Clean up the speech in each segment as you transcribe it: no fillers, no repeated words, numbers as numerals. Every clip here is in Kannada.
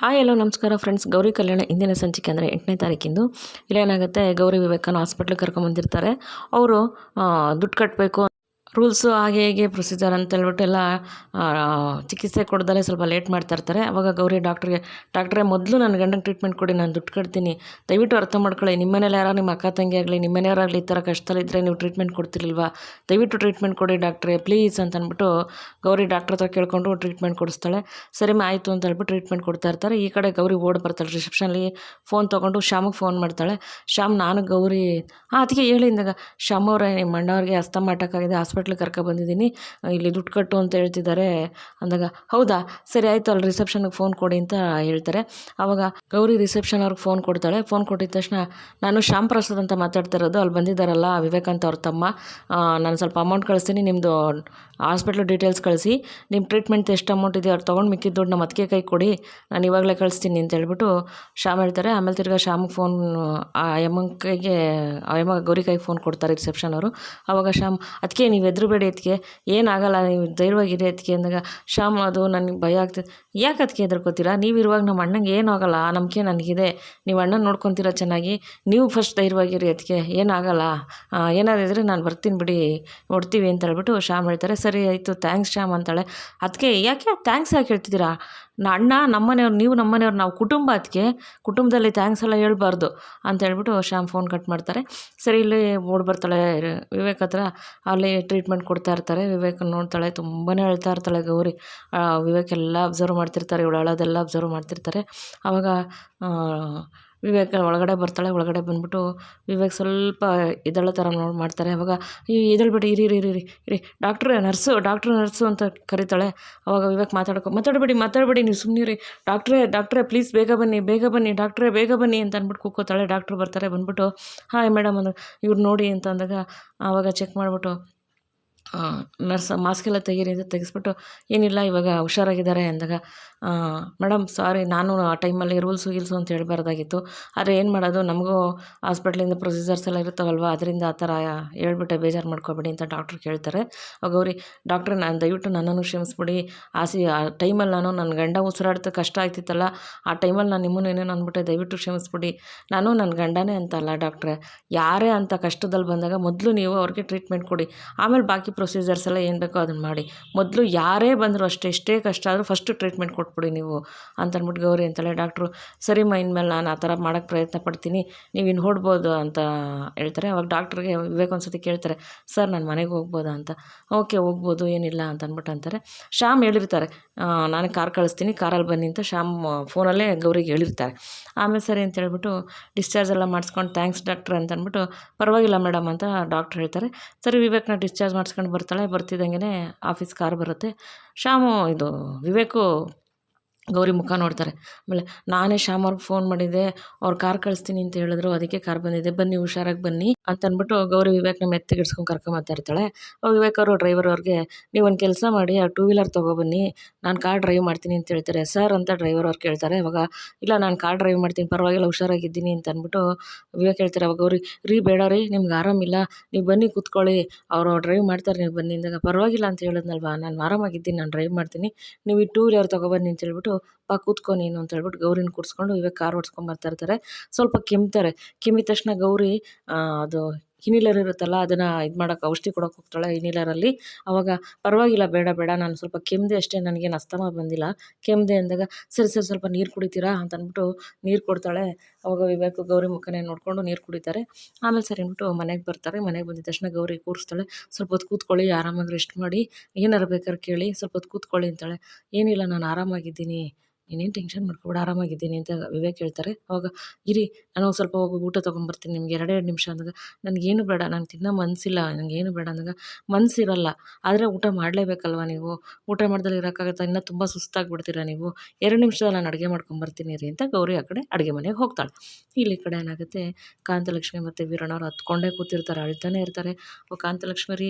ಹಾಯ್ ಹಲೋ ನಮಸ್ಕಾರ ಫ್ರೆಂಡ್ಸ್. ಗೌರಿ ಕಲ್ಯಾಣ ಇಂದಿನ ಸಂಚಿಕೆ ಅಂದರೆ 8ನೇ ತಾರೀಕಿಂದು ಇಲ್ಲೇನಾಗುತ್ತೆ, ಗೌರಿ ವಿವೇಕನ ಹಾಸ್ಪಿಟ್ಲಿಗೆ ಕರ್ಕೊಂಬಂದಿರ್ತಾರೆ. ಅವರು ದುಡ್ಡು ಕಟ್ಟಬೇಕು, ರೂಲ್ಸು ಹಾಗೆ ಹೇಗೆ ಪ್ರೊಸೀಜರ್ ಅಂತ ಹೇಳ್ಬಿಟ್ಟು ಎಲ್ಲ ಚಿಕಿತ್ಸೆ ಕೊಡ್ದಲ್ಲೇ ಸ್ವಲ್ಪ ಲೇಟ್ ಮಾಡ್ತಾ ಇರ್ತಾರೆ. ಅವಾಗ ಗೌರಿ ಡಾಕ್ಟ್ರೇ ಮೊದಲು ನನ್ನ ಗಂಡಂಗೆ ಟ್ರೀಟ್ಮೆಂಟ್ ಕೊಡಿ, ನಾನು ದುಡ್ಡು ಕಟ್ತೀನಿ, ದಯವಿಟ್ಟು ಅರ್ಥ ಮಾಡ್ಕೊಳ್ಳಿ. ನಿಮ್ಮ ಮನೇಲಿ ಯಾರು ನಿಮ್ಮ ಅಕ್ಕ ತಂಗಿ ಆಗಲಿ, ನಿಮ್ಮ ಮನೆಯವರಾಗಲಿ ಈ ಥರ ಕಷ್ಟದಲ್ಲಿದ್ದರೆ ನೀವು ಟ್ರೀಟ್ಮೆಂಟ್ ಕೊಡ್ತಿರ್ಲಿಲ್ವಾ, ದಯವಿಟ್ಟು ಟ್ರೀಟ್ಮೆಂಟ್ ಕೊಡಿ ಡಾಕ್ಟ್ರೇ ಪ್ಲೀಸ್ ಅಂತ ಅಂದ್ಬಿಟ್ಟು ಗೌರಿ ಡಾಕ್ಟ್ರ್ ಹತ್ರ ಕೇಳ್ಕೊಂಡು ಟ್ರೀಟ್ಮೆಂಟ್ ಕೊಡಿಸ್ತಾಳೆ. ಸರಿ ಆಯಿತು ಅಂತ ಹೇಳ್ಬಿಟ್ಟು ಟ್ರೀಟ್ಮೆಂಟ್ ಕೊಡ್ತಾ ಇರ್ತಾರೆ. ಈ ಕಡೆ ಗೌರಿ ಓಡಿ ಬರ್ತಾಳೆ, ರಿಸೆಪ್ಷನಲ್ಲಿ ಫೋನ್ ತೊಗೊಂಡು ಶ್ಯಾಮಿಗೆ ಫೋನ್ ಮಾಡ್ತಾಳೆ. ಶ್ಯಾಮ್, ನಾನು ಗೌರಿ ಅದಕ್ಕೆ ಹೇಳಿ ಇಂದಾಗ, ಶ್ಯಾಮ್ ಅವರೇ, ನಿಮ್ಮ ಅಣ್ಣವ್ರಿಗೆ ಅಸ್ತಮ ಅಟ್ಯಾಕ್ ಆಗಿದೆ, ಹಾಸ್ಪಿಟ್ಲಿಗೆ ಕರ್ಕೊಬಂದಿದ್ದೀನಿ, ಇಲ್ಲಿ ದುಡ್ಡು ಕಟ್ಟು ಅಂತ ಹೇಳ್ತಿದ್ದಾರೆ ಅಂದಾಗ, ಹೌದಾ ಸರಿ ಆಯಿತು, ಅಲ್ಲಿ ರಿಸೆಪ್ಷನ್ಗೆ ಫೋನ್ ಕೊಡಿ ಅಂತ ಹೇಳ್ತಾರೆ. ಆವಾಗ ಗೌರಿ ರಿಸೆಪ್ಷನ್ ಅವ್ರಿಗೆ ಫೋನ್ ಕೊಡ್ತಾಳೆ. ಫೋನ್ ಕೊಟ್ಟಿದ ತಕ್ಷಣ, ನಾನು ಶ್ಯಾಮ್ ಪ್ರಸಾದ್ ಅಂತ ಮಾತಾಡ್ತಾ ಇರೋದು, ಅಲ್ಲಿ ಬಂದಿದ್ದಾರಲ್ಲ ವಿವೇಕಾಂತ್ ಅವ್ರ ತಮ್ಮ, ನಾನು ಸ್ವಲ್ಪ ಅಮೌಂಟ್ ಕಳಿಸ್ತೀನಿ, ನಿಮ್ಮದು ಹಾಸ್ಪಿಟ್ಲು ಡೀಟೇಲ್ಸ್ ಕಳಿಸಿ, ನಿಮ್ಮ ಟ್ರೀಟ್ಮೆಂಟ್ ಎಷ್ಟು ಅಮೌಂಟ್ ಇದೆ ಅವ್ರು ತೊಗೊಂಡು ಮಿಕ್ಕಿದ ದುಡ್ಡು ನಮ್ಮ ಅತ್ತಿಗೆ ಕೈ ಕೊಡಿ, ನಾನು ಇವಾಗಲೇ ಕಳಿಸ್ತೀನಿ ಅಂತ ಹೇಳ್ಬಿಟ್ಟು ಶ್ಯಾಮ್ ಹೇಳ್ತಾರೆ. ಆಮೇಲೆ ತಿರ್ಗಾ ಶ್ಯಾಮ್ಗೆ ಫೋನ್ ಆ ಯಮ್ಮ ಗೌರಿ ಕೈಗೆ ಫೋನ್ ಕೊಡ್ತಾರೆ ರಿಸೆಪ್ಷನ್ ಅವರು. ಆವಾಗ ಶ್ಯಾಮ್, ಅದಕ್ಕೆ ನೀವು ಹೆದರಬೇಡಿ, ಅದಕ್ಕೆ ಏನಾಗಲ್ಲ, ನೀವು ಧೈರ್ಯವಾಗಿರಿ ಅದಕ್ಕೆ ಅಂದಾಗ, ಶ್ಯಾಮ್, ಅದು ನನಗೆ ಭಯ ಆಗ್ತದೆ. ಯಾಕೆ ಅದಕ್ಕೆ ಹೆದರ್ಕೋತೀರಾ, ನೀವು ಇರುವಾಗ ನಮ್ಮ ಅಣ್ಣಂಗೆ ಏನೂ ಆಗೋಲ್ಲ, ಆ ನಂಬಿಕೆ ನನಗಿದೆ, ನೀವು ಅಣ್ಣನ ನೋಡ್ಕೊತೀರ ಚೆನ್ನಾಗಿ, ನೀವು ಫಸ್ಟ್ ಧೈರ್ಯವಾಗಿರಿ, ಅದಕ್ಕೆ ಏನಾಗಲ್ಲ, ಏನಾದರೂ ಇದ್ದರೆ ನಾನು ಬರ್ತೀನಿ ಬಿಡಿ, ನೋಡ್ತೀವಿ ಅಂತ ಹೇಳ್ಬಿಟ್ಟು ಶ್ಯಾಮ್ ಹೇಳ್ತಾರೆ. ಸರಿ ಆಯಿತು, ಥ್ಯಾಂಕ್ಸ್ ಶ್ಯಾಮ್ ಅಂತಾಳೆ. ಅದಕ್ಕೆ ಯಾಕೆ ಥ್ಯಾಂಕ್ಸ್ ಯಾಕೆ ಹೇಳ್ತಿದ್ದೀರಾ, ಅಣ್ಣ ನಮ್ಮನೆಯವ್ರು, ನೀವು ನಮ್ಮನೆಯವ್ರು, ನಾವು ಕುಟುಂಬ, ಅದಕ್ಕೆ ಕುಟುಂಬದಲ್ಲಿ ಥ್ಯಾಂಕ್ಸ್ ಎಲ್ಲ ಹೇಳ್ಬಾರ್ದು ಅಂತ ಹೇಳ್ಬಿಟ್ಟು ಶ್ಯಾಮ್ ಫೋನ್ ಕಟ್ ಮಾಡ್ತಾರೆ. ಸರಿ, ಇಲ್ಲಿ ಓಡಿ ಬರ್ತಾಳೆ ವಿವೇಕ್ ಹತ್ರ, ಅಲ್ಲಿ ಟ್ರೀಟ್ಮೆಂಟ್ ಕೊಡ್ತಾ ಇರ್ತಾರೆ. ವಿವೇಕ್ ನೋಡ್ತಾಳೆ, ತುಂಬಾ ಹೇಳ್ತಾ ಇರ್ತಾಳೆ ಗೌರಿ. ವಿವೇಕ್ ಎಲ್ಲ ಅಬ್ಸರ್ವ್ ಮಾಡ್ತಿರ್ತಾರೆ, ಇವಳು ಅಳೋದೆಲ್ಲ ಅಬ್ಸರ್ವ್ ಮಾಡ್ತಿರ್ತಾರೆ. ಆವಾಗ ವಿವೇಕ್ ಒಳಗಡೆ ಬರ್ತಾಳೆ. ಒಳಗಡೆ ಬಂದ್ಬಿಟ್ಟು ವಿವೇಕ್ ಸ್ವಲ್ಪ ಎದ್ದೇಳೋ ಥರ ಮಾಡ್ತಾರೆ. ಅವಾಗ ಎದ್ದೇಳ್ಬಿಟ್ಟು ಇರಿ ಡಾಕ್ಟ್ರು ನರ್ಸು ಅಂತ ಕರೀತಾಳೆ. ಅವಾಗ ವಿವೇಕ್ ಮಾತಾಡಬೇಡಿ ನೀವು ಸುಮ್ಮನಿರಿ, ಡಾಕ್ಟ್ರೇ ಪ್ಲೀಸ್ ಬೇಗ ಬನ್ನಿ ಡಾಕ್ಟ್ರೇ ಬೇಗ ಬನ್ನಿ ಅಂತ ಅಂದ್ಬಿಟ್ಟು ಕೂಕೋತಾಳೆ. ಡಾಕ್ಟ್ರು ಬರ್ತಾರೆ. ಬಂದ್ಬಿಟ್ಟು ಹಾಯ್ ಮೇಡಮ್ ಅಂದಾಗ, ಇವ್ರು ನೋಡಿ ಅಂತ ಅಂದಾಗ, ಆವಾಗ ಚೆಕ್ ಮಾಡಿಬಿಟ್ಟು ನರ್ಸ್ ಮಾಸ್ಕೆಲ್ಲ ತೆಗೀರಿ ಅಂತ ತೆಗೆಸ್ಬಿಟ್ಟು, ಏನಿಲ್ಲ ಇವಾಗ ಹುಷಾರಾಗಿದ್ದಾರೆ ಅಂದಾಗ, ಮೇಡಮ್ ಸಾರಿ, ನಾನು ಆ ಟೈಮಲ್ಲಿ ರೂಲ್ಸು ಅಂತ ಹೇಳ್ಬಾರ್ದಾಗಿತ್ತು, ಆದರೆ ಏನು ಮಾಡೋದು, ನಮಗೂ ಹಾಸ್ಪಿಟ್ಲಿಂದ ಪ್ರೊಸೀಜರ್ಸ್ ಎಲ್ಲ ಇರುತ್ತವಲ್ವ, ಅದರಿಂದ ಆ ಥರ ಹೇಳ್ಬಿಟ್ಟೆ, ಬೇಜಾರು ಮಾಡ್ಕೊಬೇಡಿ ಅಂತ ಡಾಕ್ಟ್ರು ಕೇಳ್ತಾರೆ. ಗೌರಿ, ಡಾಕ್ಟ್ರೆ ನಾನು ದಯವಿಟ್ಟು ನನ್ನನ್ನು ಕ್ಷಮಿಸ್ಬಿಡಿ, ಆ ಟೈಮಲ್ಲಿ ನಾನು ನನ್ನ ಗಂಡ ಉಸಿರಾಡ್ತಾ ಕಷ್ಟ ಆಗ್ತಿತ್ತಲ್ಲ, ಆ ಟೈಮಲ್ಲಿ ನಾನು ನಿಮ್ಮನ್ನು ಏನೇನು ಅಂದ್ಬಿಟ್ಟೆ, ದಯವಿಟ್ಟು ಕ್ಷಮಿಸ್ಬಿಡಿ. ನಾನು ನನ್ನ ಗಂಡನೇ ಅಂತಲ್ಲ ಡಾಕ್ಟ್ರೆ, ಯಾರೇ ಅಂತ ಕಷ್ಟದಲ್ಲಿ ಬಂದಾಗ ಮೊದಲು ನೀವು ಅವ್ರಿಗೆ ಟ್ರೀಟ್ಮೆಂಟ್ ಕೊಡಿ, ಆಮೇಲೆ ಬಾಕಿ ಪ್ರೊಸೀಜರ್ಸ್ ಎಲ್ಲ ಏನು ಬೇಕೋ ಅದನ್ನು ಮಾಡಿ, ಮೊದಲು ಯಾರೇ ಬಂದರೂ ಅಷ್ಟೇ, ಎಷ್ಟೇ ಕಷ್ಟ ಆದರೂ ಫಸ್ಟು ಟ್ರೀಟ್ಮೆಂಟ್ ಕೊಟ್ಬಿಡಿ ನೀವು ಅಂತ ಅಂದ್ಬಿಟ್ಟು ಗೌರಿ ಅಂತಾಳೆ. ಡಾಕ್ಟ್ರು, ಸರಿಮ್ಮ, ಇನ್ಮೇಲೆ ನಾನು ಆ ಥರ ಮಾಡೋಕ್ಕೆ ಪ್ರಯತ್ನ ಪಡ್ತೀನಿ, ನೀವು ಇನ್ನು ಹೊಡ್ಬೋದು ಅಂತ ಹೇಳ್ತಾರೆ. ಅವಾಗ ಡಾಕ್ಟ್ರಿಗೆ ವಿವೇಕ್ ಒಂದು ಸತಿ ಕೇಳ್ತಾರೆ, ಸರ್ ನಾನು ಮನೆಗೆ ಹೋಗ್ಬೋದಾ ಅಂತ. ಓಕೆ ಹೋಗ್ಬೋದು, ಏನಿಲ್ಲ ಅಂತ ಅಂದ್ಬಿಟ್ಟು ಅಂತಾರೆ. ಶ್ಯಾಮ್ ಹೇಳಿರ್ತಾರೆ, ನಾನು ಕಾರ್ ಕಳಿಸ್ತೀನಿ, ಕಾರಲ್ಲಿ ಬನ್ನಿ ಅಂತ ಶ್ಯಾಮ್ ಫೋನಲ್ಲೇ ಗೌರಿಗೆ ಹೇಳಿರ್ತಾರೆ. ಆಮೇಲೆ ಸರಿ ಅಂತ ಹೇಳ್ಬಿಟ್ಟು ಡಿಸ್ಚಾರ್ಜ್ ಎಲ್ಲ ಮಾಡಿಸ್ಕೊಂಡು, ಥ್ಯಾಂಕ್ಸ್ ಡಾಕ್ಟ್ರ್ ಅಂತ ಅಂದ್ಬಿಟ್ಟು, ಪರವಾಗಿಲ್ಲ ಮೇಡಮ್ ಅಂತ ಡಾಕ್ಟ್ರ್ ಹೇಳ್ತಾರೆ. ಸರಿ, ವಿವೇಕ್ನ ಡಿಸ್ಚಾರ್ಜ್ ಮಾಡಿಸ್ಕೊಂಡು ಬರ್ತಿದ್ದಂಗೆ ಆಫೀಸ್ ಕಾರ್ ಬರುತ್ತೆ. ವಿವೇಕು ಗೌರಿ ಮುಖ ನೋಡ್ತಾರೆ. ಆಮೇಲೆ, ನಾನೇ ಶ್ಯಾಮ್ ಅವ್ರಿಗೆ ಫೋನ್ ಮಾಡಿದ್ದೆ, ಅವ್ರು ಕಾರ್ ಕಳಿಸ್ತೀನಿ ಅಂತ ಹೇಳಿದ್ರು, ಅದಕ್ಕೆ ಕಾರ್ ಬಂದಿದೆ, ಬನ್ನಿ ಹುಷಾರಾಗಿ ಬನ್ನಿ ಅಂತ ಅಂದ್ಬಿಟ್ಟು ಗೌರಿ ವಿವೇಕ್ನ ಮೆತ್ತಿಗಿಡ್ಸ್ಕೊಂಡು ಕರ್ಕೊಂಬತ್ತಾ ಇರ್ತಾಳೆ. ವಿವೇಕ್ ಅವರು ಡ್ರೈವರ್ ಅವ್ರಿಗೆ, ನೀವು ಒಂದು ಕೆಲಸ ಮಾಡಿ, ಆ 2 ವೀಲರ್ ತೊಗೊಬನ್ನಿ, ನಾನು ಕಾರ್ ಡ್ರೈವ್ ಮಾಡ್ತೀನಿ ಅಂತ ಹೇಳ್ತಾರೆ. ಸರ್ ಅಂತ ಡ್ರೈವರ್ ಅವ್ರು ಕೇಳ್ತಾರೆ. ಅವಾಗ, ಇಲ್ಲ ನಾನು ಕಾರ್ ಡ್ರೈವ್ ಮಾಡ್ತೀನಿ, ಪರವಾಗಿಲ್ಲ ಹುಷಾರಾಗಿದ್ದೀನಿ ಅಂತ ಅಂದ್ಬಿಟ್ಟು ವಿವೇಕ್ ಹೇಳ್ತಾರೆ. ಅವಾಗ ಗೌರಿ, ಬೇಡ ರೀ, ನಿಮ್ಗೆ ಆರಾಮಿಲ್ಲ, ನೀವು ಬನ್ನಿ ಕೂತ್ಕೊಳ್ಳಿ, ಅವರು ಡ್ರೈವ್ ಮಾಡ್ತಾರೆ, ನೀವು ಬನ್ನಿ ಅಂದಾಗ, ಪರವಾಗಿಲ್ಲ ಅಂತ ಹೇಳಿದ್ನಲ್ವಾ, ನಾನು ಆರಾಮಾಗಿದ್ದೀನಿ, ನಾನು ಡ್ರೈವ್ ಮಾಡ್ತೀನಿ, ನೀವು ಈ 2 ವೀಲರ್ ತೊಗೊಬನ್ನಿ ಅಂತ ಹೇಳ್ಬಿಟ್ಟು, ಕೂತ್ಕೊ ನೀನು ಅಂತ ಹೇಳ್ಬಿಟ್ಟು ಗೌರಿನ ಕೂರಿಸ್ಕೊಂಡು ವಿವೇಕ್ ಕಾರ್ ಓಡಿಸ್ಕೊಂಬರ್ತಾ ಇರ್ತಾರೆ. ಸ್ವಲ್ಪ ಕೆಮ್ಮಿದ ತಕ್ಷಣ ಗೌರಿ ಅದು ಇನ್ಹೇಲರ್ ಇರುತ್ತಲ್ಲ, ಅದನ್ನು ಇದು ಮಾಡೋಕೆ ಔಷಧಿ ಕೊಡೋಕೆ ಹೋಗ್ತಾಳೆ ಇನ್ಹೇಲರಲ್ಲಿ. ಅವಾಗ, ಪರವಾಗಿಲ್ಲ ಬೇಡ, ನಾನು ಸ್ವಲ್ಪ ಕೆಮ್ಮದೆ ಅಷ್ಟೇ, ನನಗೇನು ಅಸ್ತಮ ಬಂದಿಲ್ಲ, ಕೆಮ್ಮದೆ ಅಂದಾಗ, ಸರಿ ಸ್ವಲ್ಪ ನೀರು ಕುಡಿತೀರಾ ಅಂತ ಅಂದ್ಬಿಟ್ಟು ನೀರು ಕೊಡ್ತಾಳೆ. ಅವಾಗ ವಿವೇಕ್ ಗೌರಿ ಮುಖನೇ ನೋಡಿಕೊಂಡು ನೀರು ಕುಡಿತಾರೆ. ಆಮೇಲೆ ಸರಿ ಅಂದ್ಬಿಟ್ಟು ಮನೆಗೆ ಬರ್ತಾರೆ. ಮನೆಗೆ ಬಂದಿದ ತಕ್ಷಣ ಗೌರಿ ಕೂರಿಸ್ತಾಳೆ. ಸ್ವಲ್ಪ ಹೊತ್ತು ಕೂತ್ಕೊಳ್ಳಿ, ಆರಾಮಾಗಿ ರೆಸ್ಟ್ ಮಾಡಿ, ಏನಾರು ಬೇಕಾದ್ರೆ ಕೇಳಿ, ಸ್ವಲ್ಪ ಹೊತ್ತು ಕೂತ್ಕೊಳ್ಳಿ ಅಂತಾಳೆ. ಏನಿಲ್ಲ, ನಾನು ಆರಾಮಾಗಿದ್ದೀನಿ, ನೀನೇನು ಟೆನ್ಷನ್ ಮಾಡ್ಕೊಬೇಡ, ಆರಾಮಾಗಿದ್ದೀನಿ ಅಂತ ವಿವೇಕ್ ಹೇಳ್ತಾರೆ. ಅವಾಗ, ಇರಿ ನಾನು ಸ್ವಲ್ಪ ಹೋಗಿ ಊಟ ತೊಗೊಂಬರ್ತೀನಿ, ನಿಮ್ಗೆ 2 ನಿಮಿಷ ಅಂದಾಗ, ನನಗೇನು ಬೇಡ, ನಂಗೆ ತಿನ್ನೋ ಮನಸ್ಸಿಲ್ಲ, ನನಗೇನು ಬೇಡ ಅಂದಾಗ, ಮನಸ್ಸಿರಲ್ಲ ಆದರೆ ಊಟ ಮಾಡಲೇಬೇಕಲ್ವ ನೀವು, ಊಟ ಮಾಡ್ದಲ್ಲಿ ಇರೋಕ್ಕಾಗತ್ತಾ, ಇನ್ನೂ ತುಂಬ ಸುಸ್ತಾಗಿಬಿಡ್ತೀರಾ ನೀವು, 2 ನಿಮಿಷದಲ್ಲಿ ನಾನು ಅಡುಗೆ ಮಾಡ್ಕೊಂಬರ್ತೀನಿ ರೀ ಅಂತ ಗೌರಿ ಆ ಕಡೆ ಅಡುಗೆ ಮನೆಗೆ ಹೋಗ್ತಾಳೆ. ಇಲ್ಲಿ ಕಡೆ ಏನಾಗುತ್ತೆ, ಕಾಂತಲಕ್ಷ್ಮಿ ಮತ್ತು ವೀರಣ್ಣವ್ರು ಹತ್ಕೊಂಡೇ ಕೂತಿರ್ತಾರೆ, ಅಳ್ತಾನೆ ಇರ್ತಾರೆ. ಕಾಂತಲಕ್ಷ್ಮಿ ರೀ,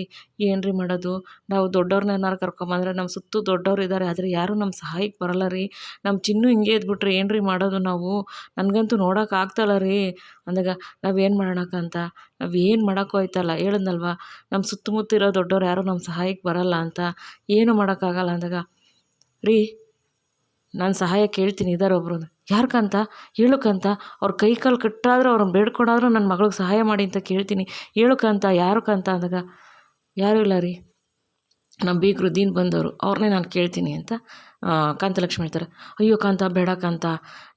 ಏನು ರೀ ಮಾಡೋದು, ನಾವು ದೊಡ್ಡವ್ರನ್ನ ಏನಾರು ಕರ್ಕೊಂಬಂದ್ರೆ ನಮ್ಮ ಸುತ್ತು ದೊಡ್ಡವ್ರು ಇದ್ದಾರೆ, ಆದರೆ ಯಾರೂ ನಮ್ಮ ಸಹಾಯಕ್ಕೆ ಬರಲ್ಲ ರೀ, ನಮ್ಮ ಚಿನ್ನು ಹಿಂಗೆ ಇದ್ಬಿಟ್ರೆ ಏನು ರೀ ಮಾಡೋದು ನಾವು, ನನಗಂತೂ ನೋಡೋಕೆ ಆಗ್ತಾಯಿಲ್ಲ ರೀ ಅಂದಾಗ, ನಾವೇನು ಮಾಡೋಣಕ್ಕ ಅಂತ, ನಾವೇನು ಮಾಡೋಕ್ಕೂ ಆಯ್ತಲ್ಲ, ಹೇಳಿದ್ನಲ್ವ, ನಮ್ಮ ಸುತ್ತಮುತ್ತ ಇರೋ ದೊಡ್ಡವ್ರು ಯಾರೂ ನಮ್ಮ ಸಹಾಯಕ್ಕೆ ಬರಲ್ಲ ಅಂತ, ಏನು ಮಾಡೋಕ್ಕಾಗಲ್ಲ ಅಂದಾಗ, ರೀ ನಾನು ಸಹಾಯ ಕೇಳ್ತೀನಿ ಇದ್ದಾರೆ ಒಬ್ರು. ಯಾರು ಕಾಂತ ಹೇಳು ಕಾಂತ, ಅವ್ರ ಕೈ ಕಾಲು ಕಟ್ಟಾದರೂ ಅವ್ರನ್ನ ಬೇಡ್ಕೊಂಡಾದ್ರೂ ನನ್ನ ಮಗಳಿಗೆ ಸಹಾಯ ಮಾಡಿ ಅಂತ ಕೇಳ್ತೀನಿ, ಹೇಳು ಕಾಂತ, ಯಾರು ಕಾಂತ ಅಂದಾಗ ಯಾರೂ ಇಲ್ಲ ರೀ, ನಮ್ಮ ಬೀಗರು ದೀನ್ ಬಂದವರು, ಅವ್ರನ್ನೇ ನಾನು ಕೇಳ್ತೀನಿ ಅಂತ ಕಾಂತಲಕ್ಷ್ಮಿ ಹೇಳ್ತಾರೆ. ಅಯ್ಯೋ ಕಾಂತ, ಬೇಡ ಕಾಂತ,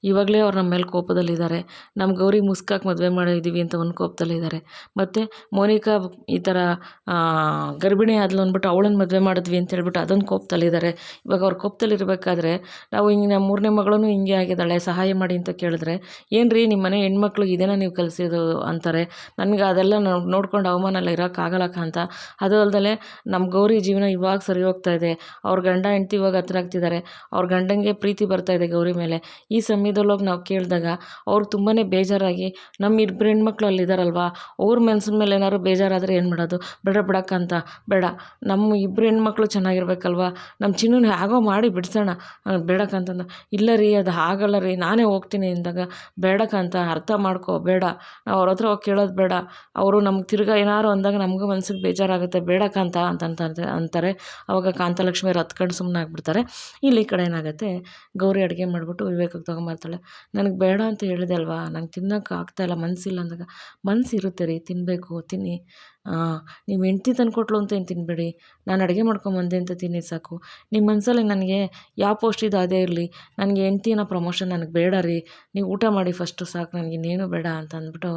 ಇವಾಗಲೇ ಅವ್ರು ನಮ್ಮ ಮೇಲೆ ಕೋಪದಲ್ಲಿದ್ದಾರೆ, ನಮ್ಮ ಗೌರಿ ಮುಸ್ಕಾಕ್ ಮದುವೆ ಮಾಡಿದ್ದೀವಿ ಅಂತ ಒಂದು ಕೋಪದಲ್ಲಿದ್ದಾರೆ. ಮತ್ತು ಮೋನಿಕಾ ಈ ಥರ ಗರ್ಭಿಣಿ ಆದ್ಲು ಅಂದ್ಬಿಟ್ಟು ಅವಳನ್ನ ಮದುವೆ ಮಾಡಿದ್ವಿ ಅಂತ ಹೇಳ್ಬಿಟ್ಟು ಅದೊಂದು ಕೋಪದಲ್ಲಿದ್ದಾರೆ. ಇವಾಗ ಅವ್ರ ಕೋಪದಲ್ಲಿರಬೇಕಾದ್ರೆ ನಾವು ಹಿಂಗೆ ನಮ್ಮ ಮೂರನೇ ಮಗಳೂ ಹಿಂಗೆ ಆಗಿದ್ದಾಳೆ, ಸಹಾಯ ಮಾಡಿ ಅಂತ ಕೇಳಿದ್ರೆ, ಏನು ರೀ ನಿಮ್ಮ ಮನೆ ಹೆಣ್ಮಕ್ಳಿಗೆ ಇದೇನ ನೀವು ಕಲಿಸಿದ್ದು ಅಂತಾರೆ. ನನಗೆ ಅದೆಲ್ಲ ನೋಡ್ಕೊಂಡು ಅವಮಾನ ಎಲ್ಲ ಇರೋಕ್ಕಾಗಲ್ಲ ಕಾಂತ. ಅದು ಅಲ್ಲದೆ ನಮ್ಮ ಗೌರಿ ಜೀವನ ಇವಾಗ ಸರಿ ಹೋಗ್ತಾ ಇದೆ, ಅವ್ರ ಗಂಡ ಹೆಂಡ್ತಿ ಇವಾಗ ಹತ್ರ ಆಗ್ತಿದ್ದಾರೆ, ಅವ್ರ ಗಂಡಂಗೆ ಪ್ರೀತಿ ಬರ್ತಾಯಿದೆ ಗೌರಿ ಮೇಲೆ. ಈ ಸಮಯದಲ್ಲೋಗಿ ನಾವು ಕೇಳಿದಾಗ ಅವ್ರು ತುಂಬಾ ಬೇಜಾರಾಗಿ, ನಮ್ಮ ಇಬ್ಬರು ಹೆಣ್ಮಕ್ಳು ಅಲ್ಲಿದ್ದಾರಲ್ವ, ಅವ್ರ ಮನ್ಸಿನ ಮೇಲೆ ಏನಾದ್ರು ಬೇಜಾರಾದರೆ ಏನು ಮಾಡೋದು, ಬೇಡ ಬಿಡಕ್ಕಂತ, ಬೇಡ, ನಮ್ಮ ಇಬ್ಬರು ಹೆಣ್ಮಕ್ಳು ಚೆನ್ನಾಗಿರ್ಬೇಕಲ್ವ, ನಮ್ಮ ಚಿನ್ನನ ಹೇಗೋ ಮಾಡಿ ಬಿಡಿಸೋಣ, ಬೇಡಕ್ಕಂತಂದ. ಇಲ್ಲ ರೀ ಅದು ಆಗಲ್ಲ ರೀ, ನಾನೇ ಹೋಗ್ತೀನಿ ಅಂದಾಗ, ಬೇಡಕ್ಕಂತ, ಅರ್ಥ ಮಾಡ್ಕೊ, ಬೇಡ, ನಾವು ಅವ್ರ ಹತ್ರ ಹೋಗಿ ಕೇಳೋದು ಬೇಡ, ಅವರು ನಮ್ಗೆ ತಿರ್ಗಾ ಏನಾರು ಅಂದಾಗ ನಮಗೂ ಮನ್ಸಿಗೆ ಬೇಜಾರಾಗುತ್ತೆ, ಬೇಡಕ್ಕಂತ ಅಂತಾರೆ. ಅವಾಗ ಕಾಂತಲಕ್ಷ್ಮಿ ಅವ್ರು ಹತ್ಕೊಂಡು ಸುಮ್ಮನೆ ಆಗ್ಬಿಡ್ತಾರೆ. ಇಲ್ಲಿ ಈ ಕಡೆ ಏನಾಗುತ್ತೆ, ಗೌರಿ ಅಡುಗೆ ಮಾಡಿಬಿಟ್ಟು ವಿವೇಕಕ್ಕೆ ತೊಗೊಂಬರ್ತಾಳೆ. ನನಗೆ ಬೇಡ ಅಂತ ಹೇಳಿದೆ ಅಲ್ವಾ, ನಂಗೆ ತಿನ್ನೋಕೆ ಆಗ್ತಾಯಿಲ್ಲ, ಮನಸ್ಸಿಲ್ಲ ಅಂದಾಗ, ಮನಸ್ಸಿರುತ್ತೆ ರೀ, ತಿನ್ನಬೇಕು, ತಿನ್ನಿ, ನೀವು ಹೆಂಡ್ತಿ ತಂದುಕೊಟ್ಲು ಅಂತ ಏನು ತಿನ್ನಬೇಡಿ, ನಾನು ಅಡುಗೆ ಮಾಡ್ಕೊಂಬಂದೆ ಅಂತ ತಿನ್ನಿ ಸಾಕು. ನಿಮ್ಮ ಮನಸ್ಸಲ್ಲಿ ನನಗೆ ಯಾವ ಪೋಸ್ಟ್ ಇದು ಅದೇ ಇರಲಿ, ನನಗೆ ಹೆಂಡ್ತಿನ ಪ್ರಮೋಷನ್ ನನಗೆ ಬೇಡ ರೀ, ನೀವು ಊಟ ಮಾಡಿ ಫಸ್ಟು ಸಾಕು, ನನಗೆ ಇನ್ನೇನು ಬೇಡ ಅಂತ ಅಂದ್ಬಿಟ್ಟು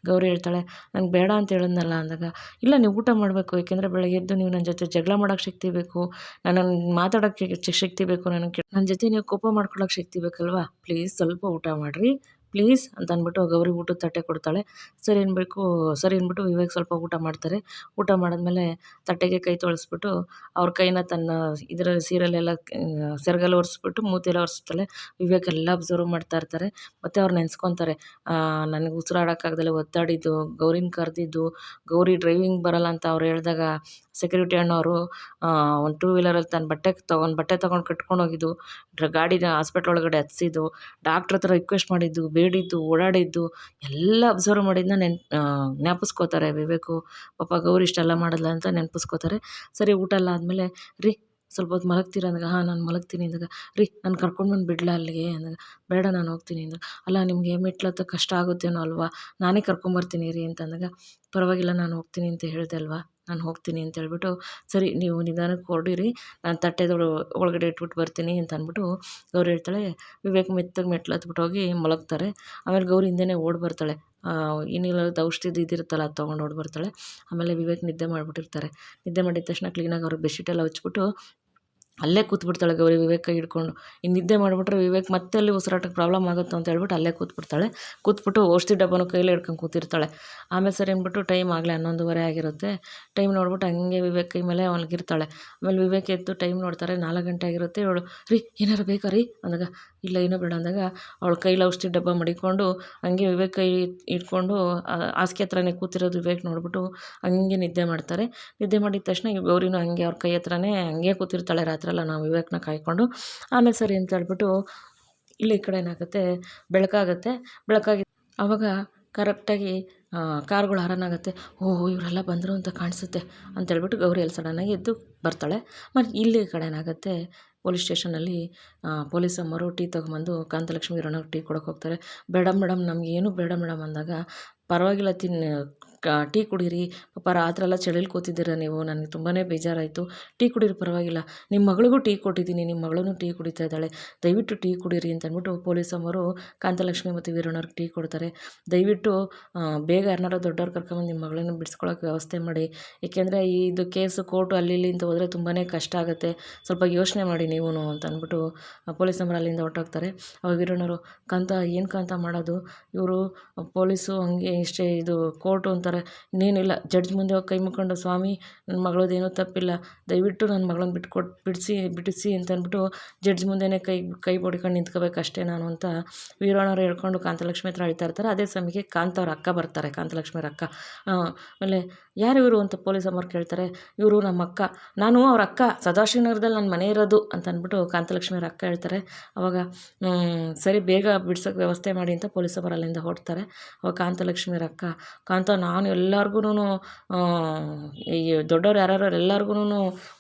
ಗೌರಿ ಹೇಳ್ತಾಳೆ. ನನಗೆ ಬೇಡ ಅಂತ ಹೇಳಿದ್ನಲ್ಲ ಅಂದಾಗ, ಇಲ್ಲ ನೀವು ಊಟ ಮಾಡಬೇಕು, ಏಕೆಂದರೆ ಬೆಳಗ್ಗೆ ಎದ್ದು ನೀವು ನನ್ನ ಜೊತೆ ಜಗಳ ಮಾಡೋಕ್ಕೆ ಶಕ್ತಿ ಬೇಕು, ನನ್ನನ್ನು ಮಾತಾಡೋಕ್ಕೆ ಶಕ್ತಿ ಬೇಕು, ನನ್ನ ಜೊತೆ ನೀವು ಕೋಪ ಮಾಡ್ಕೊಳ್ಳೋಕೆ ಶಕ್ತಿ ಬೇಕಲ್ವಾ, ಪ್ಲೀಸ್ ಸ್ವಲ್ಪ ಊಟ ಮಾಡಿರಿ ಪ್ಲೀಸ್ ಅಂತ ಅಂದ್ಬಿಟ್ಟು ಗೌರಿ ಊಟದ ತಟ್ಟೆ ಕೊಡ್ತಾಳೆ. ಸರಿ ಅಂದ್ಬಿಟ್ಟು ವಿವೇಕ್ ಸ್ವಲ್ಪ ಊಟ ಮಾಡ್ತಾರೆ. ಊಟ ಮಾಡಿದ್ಮೇಲೆ ತಟ್ಟೆಗೆ ಕೈ ತೊಳೆಸ್ಬಿಟ್ಟು ಅವ್ರ ಕೈನ ತನ್ನ ಇದರಲ್ಲಿ ಸೀರೆಯಲ್ಲೆಲ್ಲ ಸೆರಗಲ್ಲಿ ಒರೆಸ್ಬಿಟ್ಟು ಮೂತಿಯೆಲ್ಲ ಒರೆಸ್ತಾಳೆ. ವಿವೇಕ್ ಎಲ್ಲ ಅಬ್ಸರ್ವ್ ಮಾಡ್ತಾ ಇರ್ತಾರೆ. ಮತ್ತು ಅವ್ರು ನೆನೆಸ್ಕೊತಾರೆ, ನನಗೆ ಉಸಿರಾಡೋಕ್ಕಾಗ್ದಲೆ ಒದ್ದಾಡಿದ್ದು, ಗೌರಿನ ಕರೆದಿದ್ದು, ಗೌರಿ ಡ್ರೈವಿಂಗ್ ಬರಲ್ಲ ಅಂತ ಅವ್ರು ಹೇಳಿದಾಗ ಸೆಕ್ಯೂರಿಟಿ ಅಣ್ಣವರು ಒಂದು ಟೂ ವೀಲರಲ್ಲಿ ತನ್ನ ಬಟ್ಟೆ ತೊಗೊಂಡು ಕಟ್ಕೊಂಡು ಹೋಗಿದ್ದು, ಗಾಡಿನ ಹಾಸ್ಪಿಟ್ಲ್ ಒಳಗಡೆ ಹತ್ಸಿದ್ದು, ಡಾಕ್ಟ್ರ್ ಹತ್ರ ರಿಕ್ವೆಸ್ಟ್ ಮಾಡಿದ್ದು, ಬೇಡಿದ್ದು, ಓಡಾಡಿದ್ದು ಎಲ್ಲ ಅಬ್ಸರ್ವ್ ಮಾಡಿದ್ದನ್ನ ಜ್ಞಾಪಿಸ್ಕೋತಾರೆ ವಿವೇಕು. ಪಾಪ ಗೌರಿ ಇಷ್ಟೆಲ್ಲ ಮಾಡಿದ್ಲ ಅಂತ ನೆನಪಿಸ್ಕೋತಾರೆ. ಸರಿ ಊಟ ಎಲ್ಲ ಆದಮೇಲೆ, ರೀ ಸ್ವಲ್ಪ ಹೊತ್ತು ಮಲಗ್ತೀರ ಅಂದಾಗ, ಹಾಂ ನಾನು ಮಲಗ್ತೀನಿ ಅಂದಾಗ, ರೀ ನಾನು ಕರ್ಕೊಂಡ್ಬಂದು ಬಿಡಲಾ ಅಲ್ಲಿಗೆ ಅಂದಾಗ, ಬೇಡ ನಾನು ಹೋಗ್ತೀನಿ ಅಂದಾಗ, ಅಲ್ಲ ನಿಮಗೆ ಮೆಟ್ಲತ್ತ ಕಷ್ಟ ಆಗುತ್ತೇನೋ ಅಲ್ವಾ, ನಾನೇ ಕರ್ಕೊಂಬರ್ತೀನಿ ರೀ ಅಂತ ಅಂದಾಗ, ಪರವಾಗಿಲ್ಲ ನಾನು ಹೋಗ್ತೀನಿ ಅಂತ ಹೇಳಿದೆ ಅಲ್ವಾ, ನಾನು ಹೋಗ್ತೀನಿ ಅಂತ ಹೇಳ್ಬಿಟ್ಟು, ಸರಿ ನೀವು ನಿಧಾನಕ್ಕೆ ಹೊರಡಿರಿ, ನಾನು ತಟ್ಟೆದೊಳು ಒಳಗಡೆ ಇಟ್ಬಿಟ್ಟು ಬರ್ತೀನಿ ಅಂತ ಅಂದ್ಬಿಟ್ಟು ಗೌರಿ ಹೇಳ್ತಾಳೆ. ವಿವೇಕ್ ಮೆತ್ತಗೆ ಮೆಟ್ಲು ಹತ್ಬಿಟ್ಟು ಹೋಗಿ ಮಲಗ್ತಾರೆ. ಆಮೇಲೆ ಗೌರಿ ಹಿಂದೆನೇ ಓಡಿ ಬರ್ತಾಳೆ, ಏನಿಲ್ಲದ ಔಷಧಿದು ಇದಿರುತ್ತಲ್ಲ ಅದು ತೊಗೊಂಡು ಓಡಿ ಬರ್ತಾಳೆ. ಆಮೇಲೆ ವಿವೇಕ್ ನಿದ್ದೆ ಮಾಡಿಬಿಟ್ಟಿರ್ತಾರೆ. ನಿದ್ದೆ ಮಾಡಿದ ತಕ್ಷಣ ಕ್ಲೀನಾಗಿ ಅವ್ರಿಗೆ ಬೆಡ್ಶೀಟೆಲ್ಲ ಹಚ್ಬಿಟ್ಟು ಅಲ್ಲೇ ಕೂತ್ಬಿಡ್ತಾಳೆ ಗೌರಿ ವಿವೇಕ್ ಕೈ ಹಿಡ್ಕೊಂಡು. ಇನ್ನು ನಿದ್ದೆ ಮಾಡಿಬಿಟ್ರೆ ವಿವೇಕ್ ಮತ್ತೆ ಅಲ್ಲಿ ಉಸಿರಾಟಕ್ಕೆ ಪ್ರಾಬ್ಲಮ್ ಆಗುತ್ತೆ ಅಂತ ಹೇಳ್ಬಿಟ್ಟು ಅಲ್ಲೇ ಕೂತ್ಬಿಟ್ಟು ಔಷಧಿ ಡಬ್ಬನೂ ಕೈಲೇ ಹಿಡ್ಕೊಂಡು ಕೂತಿರ್ತಾಳೆ. ಆಮೇಲೆ ಸರಿ ಅಂದ್ಬಿಟ್ಟು ಟೈಮ್ ಆಗಲೇ 11:15 ಆಗಿರುತ್ತೆ. ಟೈಮ್ ನೋಡ್ಬಿಟ್ಟು ಹಂಗೆ ವಿವೇಕ್ ಕೈ ಮೇಲೆ ಮಲಗಿರ್ತಾಳೆ. ಆಮೇಲೆ ವಿವೇಕ್ ಎದ್ದು ಟೈಮ್ ನೋಡ್ತಾರೆ, 4 ಗಂಟೆ ಆಗಿರುತ್ತೆ. ಇವಳು, ರೀ ಏನಾರು ಬೇಕಾ ರೀ ಅಂದಾಗ, ಇಲ್ಲ ಏನೂ ಬೇಡ ಅಂದಾಗ, ಅವಳು ಕೈಲಿ ಔಷಧಿ ಡಬ್ಬ ಮಡಿಕೊಂಡು ಹಂಗೆ ವಿವೇಕ್ ಕೈ ಇಟ್ಕೊಂಡು ಹಾಸಿಗೆ ಹತ್ರನೇ ಕೂತಿರೋದು ವಿವೇಕ್ ನೋಡ್ಬಿಟ್ಟು ಹಂಗೆ ನಿದ್ದೆ ಮಾಡ್ತಾರೆ. ನಿದ್ದೆ ಮಾಡಿದ ತಕ್ಷಣ ಈ ಗೌರಿನೂ ಹಂಗೆ ಅವ್ರ ಕೈ ಹತ್ರನೇ ಹಂಗೆ ಕೂತಿರ್ತಾಳೆ ರಾತ್ರೆಲ್ಲ ನಾವು ವಿವೇಕ್ನ ಕಾಯ್ಕೊಂಡು. ಆಮೇಲೆ ಸರಿ ಅಂತ ಹೇಳ್ಬಿಟ್ಟು ಇಲ್ಲಿ ಈ ಕಡೆ ಏನಾಗುತ್ತೆ, ಬೆಳಕಾಗಿ ಆವಾಗ ಕರೆಕ್ಟಾಗಿ ಕಾರ್ಗಳು ಹಾರನ್ ಆಗುತ್ತೆ. ಓಹ್ ಇವರೆಲ್ಲ ಬಂದರು ಅಂತ ಕಾಣಿಸುತ್ತೆ ಅಂತೇಳ್ಬಿಟ್ಟು ಗೌರಿ ಅಲ್ಲಿ ಸಡನ್ನಾಗಿ ಎದ್ದು ಬರ್ತಾಳೆ. ಮತ್ತು ಇಲ್ಲಿ ಈ ಕಡೆ ಏನಾಗುತ್ತೆ, ಪೊಲೀಸ್ ಸ್ಟೇಷನಲ್ಲಿ ಪೊಲೀಸಮ್ಮರು ಟೀ ತೊಗೊಂಬಂದು ಕಾಂತಲಕ್ಷ್ಮಿ ಇರೋಣವ್ರು ಟೀ ಕೊಡೋಕೆ ಹೋಗ್ತಾರೆ. ಬೇಡ ಮೇಡಮ್, ನಮಗೇನು ಬೇಡ ಮೇಡಮ್ ಅಂದಾಗ, ಪರವಾಗಿಲ್ಲ ಟೀ ಕುಡೀರಿ, ಪಾಪ ರಾತ್ರೆಲ್ಲ ಚಳಿಲಿ ಕೂತಿದ್ದೀರ ನೀವು, ನನಗೆ ತುಂಬಾ ಬೇಜಾರಾಯಿತು, ಟೀ ಕುಡೀರಿ ಪರವಾಗಿಲ್ಲ, ನಿಮ್ಮ ಮಗಳಿಗೂ ಟೀ ಕೊಟ್ಟಿದ್ದೀನಿ, ನಿಮ್ಮ ಮಗಳೂ ಟೀ ಕುಡಿತಾ ಇದ್ದಾಳೆ, ದಯವಿಟ್ಟು ಟೀ ಕುಡೀರಿ ಅಂತ ಅಂದ್ಬಿಟ್ಟು ಪೊಲೀಸಮ್ಮರು ಕಾಂತಲಕ್ಷ್ಮಿ ಮತ್ತು ವೀರಣ್ಣವ್ರಿಗೆ ಟೀ ಕೊಡ್ತಾರೆ. ದಯವಿಟ್ಟು ಬೇಗ ಯಾರನ್ನಾರು ದೊಡ್ಡವ್ರು ಕರ್ಕೊಂಬಂದು ನಿಮ್ಮ ಮಗಳನ್ನು ಬಿಡಿಸ್ಕೊಳಕ್ಕೆ ವ್ಯವಸ್ಥೆ ಮಾಡಿ, ಏಕೆಂದರೆ ಇದು ಕೇಸು ಕೋರ್ಟು ಅಲ್ಲಿ ಇಲ್ಲಿ ಅಂತ ಹೋದರೆ ತುಂಬಾ ಕಷ್ಟ ಆಗುತ್ತೆ, ಸ್ವಲ್ಪ ಯೋಚನೆ ಮಾಡಿ ನೀವು ಅಂತ ಅಂದ್ಬಿಟ್ಟು ಪೊಲೀಸಮ್ಮರು ಅಲ್ಲಿಂದ ಹೊರಟೋಗ್ತಾರೆ. ಅವಾಗ ವೀರಣ್ಣವರು, ಕಾಂತ ಏನು ಕಾಂತ ಮಾಡೋದು, ಇವರು ಪೊಲೀಸು ಹಂಗೆ ಇಷ್ಟೇ, ಇದು ಕೋರ್ಟು ಅಂತಾರೆ, ಇನ್ನೇನಿಲ್ಲ, ಜಡ್ಜ್ ಮುಂದೆ ಹೋಗಿ ಕೈ ಮುಕ್ಕೊಂಡು, ಸ್ವಾಮಿ ನನ್ನ ಮಗಳದೇನೂ ತಪ್ಪಿಲ್ಲ, ದಯವಿಟ್ಟು ನನ್ನ ಮಗಳನ್ನ ಬಿಡಿಸಿ ಅಂತ ಅಂದ್ಬಿಟ್ಟು ಜಡ್ಜ್ ಮುಂದೆನೇ ಕೈ ಬಡ್ಕೊಂಡು ನಿಂತ್ಕೋಬೇಕು ಅಷ್ಟೇ ನಾನು ಅಂತ ವೀರಣ್ಣವ್ರು ಹೇಳ್ಕೊಂಡು ಕಾಂತಲಕ್ಷ್ಮಿ ಹತ್ರ ಅಳ್ತಾ ಇರ್ತಾರೆ. ಅದೇ ಸಮಯಕ್ಕೆ ಕಾಂತವ್ರ ಅಕ್ಕ ಬರ್ತಾರೆ, ಕಾಂತಲಕ್ಷ್ಮಿಯವ್ರ ಅಕ್ಕ. ಆಮೇಲೆ ಯಾರು ಇವರು ಅಂತ ಪೊಲೀಸ್ ಅಮ್ಮವ್ರು ಕೇಳ್ತಾರೆ. ಇವರು ನಮ್ಮ ಅಕ್ಕ, ನಾನು ಅವ್ರ ಅಕ್ಕ, ಸದಾಶಿವನಗರದಲ್ಲಿ ನನ್ನ ಮನೆ ಇರೋದು ಅಂತ ಅಂದ್ಬಿಟ್ಟು ಕಾಂತಲಕ್ಷ್ಮಿ ಅವ್ರ ಅಕ್ಕ ಹೇಳ್ತಾರೆ. ಅವಾಗ ಸರಿ ಬೇಗ ಬಿಡ್ಸೋಕ್ಕೆ ವ್ಯವಸ್ಥೆ ಮಾಡಿ ಅಂತ ಪೊಲೀಸ್ ಅವರು ಅಲ್ಲಿಂದ ಹೊರಡ್ತಾರೆ. ಅವಾಗ ಕಾಂತಲಕ್ಷ್ಮಿ ಅವ್ರ ಅಕ್ಕ, ಕಾಂತ ನಾನು ಎಲ್ಲರಿಗೂ ಈ ದೊಡ್ಡವ್ರು ಯಾರು ಎಲ್ಲರಿಗೂ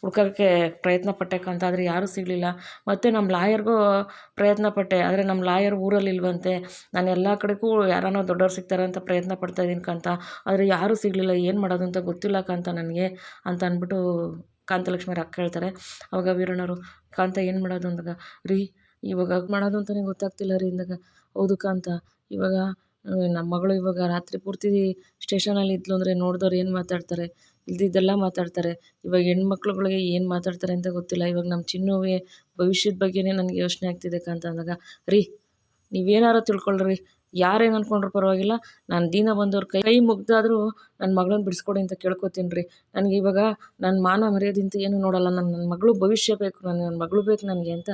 ಹುಡ್ಕೋಕ್ಕೆ ಪ್ರಯತ್ನ ಪಟ್ಟೆ ಕಾಂತ, ಆದರೆ ಯಾರೂ ಸಿಗಲಿಲ್ಲ. ಮತ್ತು ನಮ್ಮ ಲಾಯರ್ಗೂ ಪ್ರಯತ್ನ ಪಟ್ಟೆ, ಆದರೆ ನಮ್ಮ ಲಾಯರ್ ಊರಲ್ಲಿ ಇಲ್ವಂತೆ. ನಾನು ಎಲ್ಲ ಕಡೆಗೂ ಯಾರನ್ನೋ ದೊಡ್ಡವ್ರು ಸಿಗ್ತಾರೆ ಅಂತ ಪ್ರಯತ್ನ ಪಡ್ತಾಯಿದ್ದೀನಿ ಕಾಂತ, ಆದರೆ ಯಾರೂ ಸಿಗಲಿಲ್ಲ, ಏನು ಮಾಡೋದು ಅಂತ ಗೊತ್ತಿಲ್ಲ ಕಾಂತ ನನಗೆ ಅಂತ ಅಂದ್ಬಿಟ್ಟು ಕಾಂತಲಕ್ಷ್ಮಿ ಅವ್ರ ಅಕ್ಕ ಹೇಳ್ತಾರೆ. ಅವಾಗ ವೀರಣ್ಣವರು, ಕಾಂತ ಏನು ಮಾಡೋದು ಅಂದಾಗ, ರೀ ಇವಾಗ ಮಾಡೋದು ಅಂತಲೇ ಗೊತ್ತಾಗ್ತಿಲ್ಲ ರೀ ಅಂದಾಗ, ಹೌದು ಕಾಂತ, ಇವಾಗ ನಮ್ಮ ಮಗಳು ಇವಾಗ ರಾತ್ರಿ ಪೂರ್ತಿ ಸ್ಟೇಷನಲ್ಲಿ ಇದ್ಲು ಅಂದರೆ ನೋಡಿದವ್ರು ಏನು ಮಾತಾಡ್ತಾರೆ, ಇಲ್ದಿದ್ದೆಲ್ಲ ಮಾತಾಡ್ತಾರೆ. ಇವಾಗ ಹೆಣ್ಮಕ್ಳುಗಳಿಗೆ ಏನು ಮಾತಾಡ್ತಾರೆ ಅಂತ ಗೊತ್ತಿಲ್ಲ. ಇವಾಗ ನಮ್ಮ ಚಿನ್ನುವಿಗೆ ಭವಿಷ್ಯದ ಬಗ್ಗೆನೇ ನನಗೆ ಯೋಚನೆ ಆಗ್ತಿದೆ ಕಾಂತ ಅಂದಾಗ, ರೀ ನೀವೇನಾರು ತಿಳ್ಕೊಳ್ರಿ, ಯಾರೇನು ಅಂದ್ಕೊಂಡ್ರು ಪರವಾಗಿಲ್ಲ, ನಾನು ದೀನ ಬಂದವ್ರ ಕೈ ಮುಗ್ದಾದರೂ ನನ್ನ ಮಗಳನ್ನ ಬಿಡಿಸ್ಕೊಡಿ ಅಂತ ಕೇಳ್ಕೊತೀನಿ ರೀ. ನನಗೆ ಇವಾಗ ನನ್ನ ಮಾನ ಮರ್ಯಾದಿಂತ ಏನು ನೋಡಲ್ಲ, ನನ್ನ ಮಗಳು ಭವಿಷ್ಯ ಬೇಕು, ನನ್ನ ಮಗಳು ಬೇಕು ನನಗೆ ಅಂತ